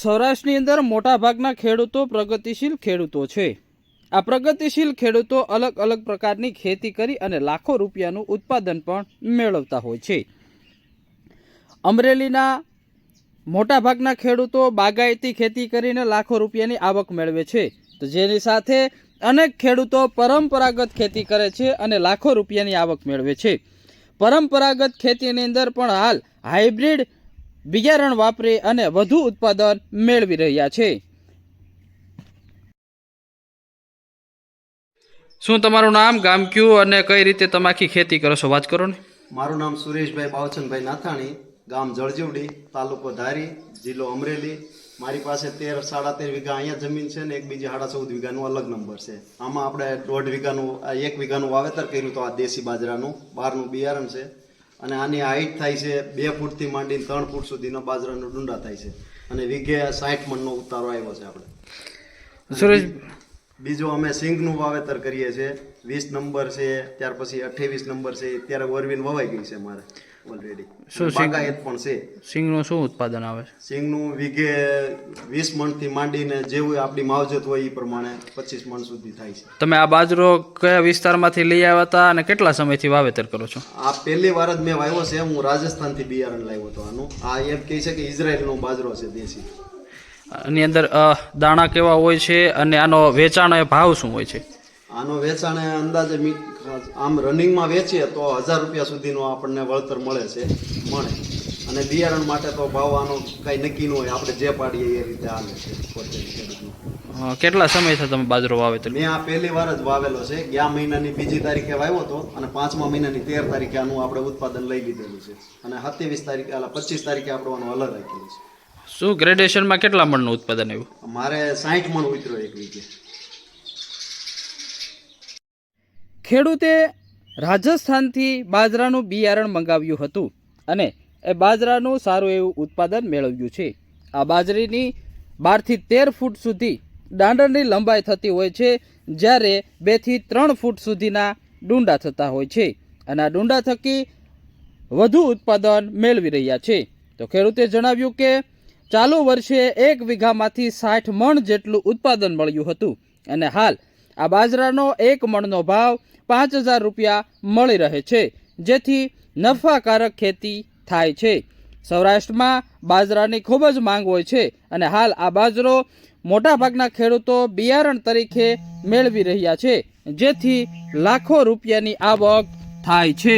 સૌરાષ્ટ્રની અંદર મોટાભાગના ખેડૂતો પ્રગતિશીલ ખેડૂતો છે। આ પ્રગતિશીલ ખેડૂતો અલગ અલગ પ્રકારની ખેતી કરી અને લાખો રૂપિયાનું ઉત્પાદન પણ મેળવતા હોય છે। અમરેલીના મોટાભાગના ખેડૂતો બાગાયતી ખેતી કરીને લાખો રૂપિયાની આવક મેળવે છે, તો જેની સાથે અનેક ખેડૂતો પરંપરાગત ખેતી કરે છે અને લાખો રૂપિયાની આવક મેળવે છે। પરંપરાગત ખેતીની અંદર પણ હાલ હાઇબ્રિડ બિયારણ વાપરી અને વધુ ઉત્પાદન મેળવી રહ્યા છે। શું તમારું નામ, ગામ કયું અને કઈ રીતે તમે આખી ખેતી કરો છો, વાત કરો ને। મારું નામ સુરેશભાઈ બાવચંદભાઈ નાથાણી, ગામ જળજીવડી, તાલુકો ધારી, જિલ્લો અમરેલી। મારી પાસે 13-13.5 વીઘા અહીંયા જમીન છે ને એક બીજી 14.5 વીઘાનું અલગ નંબર છે। આમાં આપણે 1.5 વીઘાનું 1 વીઘાનું વાવેતર કર્યું તો આ દેશી બાજરાનું બહારનું બિયારણ છે અને આની હાઈટ થાય છે 2 ફૂટથી માંડીને 3 ફૂટ સુધીનો બાજરાનો ડુંડા થાય છે અને વીઘે 60 મણનો ઉતારો આવ્યો છે આપણે। સુરેશ, બીજું અમે સિંગનું વાવેતર કરીએ છીએ, 20 નંબર છે, ત્યાર પછી 28 નંબર છે, અત્યારે વરવીન વવાઈ ગઈ છે મારે ઓલરેડી। શું બાગાયત પણ છે। સિંગનું શું ઉત્પાદન આવે છે? સિંગનું વીઘે 20 મણથી માંડીને જેવું આપણી માવજત હોય એ પ્રમાણે 25 મણ સુધી થાય છે। તમે આ બાજરો કયા વિસ્તારમાંથી લઈ આવ્યા હતા અને કેટલા સમયથી વાવેતર કરો છો? આ પહેલી વાર જ મેં વાવ્યો છે। હું રાજસ્થાનથી બિયારણ લાવ્યો હતો આનું। આ એમ કહે છે કે ઇઝરાયલનો બાજરો છે દેશી। આની અંદર દાણા કેવા હોય છે અને આનો વેચાણ ભાવ શું હોય છે? આનો વેચાણ અંદાજે આમ રનિંગમાં વેચીએ તો 1000 રૂપિયા સુધીનો આપણને વળતર મળે અને બિયારણ માટે તો ભાવ આનો કઈ નક્કી ન હોય, આપણે જે પાડીએ એ રીતે હાલે છે પોતે। કેટલા સમયથી તમે બાજરો વાવેતર? મેં આ પહેલી વાર જ વાવેલો છે। ગયા મહિનાની 2જી તારીખે વાવ્યો હતો અને 5મા મહિનાની 13 તારીખે આનું આપણે ઉત્પાદન લઈ લીધેલું છે અને 27 તારીખે 25 તારીખે આપણે આનું અલગ રાખેલું છે। શું ગ્રેડેશનમાં કેટલા મણનું ઉત્પાદન આવ્યું? મારે 60 મણ ઉતર્યો એક વીઘે। ખેડૂતે રાજસ્થાનથી બાજરાનું બિયારણ મંગાવ્યું હતું અને એ બાજરાનું સારું એવું ઉત્પાદન મેળવ્યું છે। આ બાજરીની 12 થી 13 ફૂટ સુધી દાંડરની લંબાઈ થતી હોય છે, જ્યારે 2 થી 3 ફૂટ સુધીના ડુંડા થતા હોય છે અને આ ડુંડા થકી વધુ ઉત્પાદન મેળવી રહ્યા છે। તો ખેડૂતે જણાવ્યું કે ચાલુ વર્ષે 1 વીઘામાંથી 60 મણ જેટલું ઉત્પાદન મળ્યું હતું અને હાલ આ બાજરાનો 1 મણનો ભાવ 5000 રૂપિયા મળી રહે છે, જેથી નફાકારક ખેતી થાય છે। સૌરાષ્ટ્રમાં બાજરાની ખૂબ જ માંગ હોય છે અને હાલ આ બાજરો મોટાભાગના ખેડૂતો બિયારણ તરીકે મેળવી રહ્યા છે, જેથી લાખો રૂપિયાની આવક થાય છે।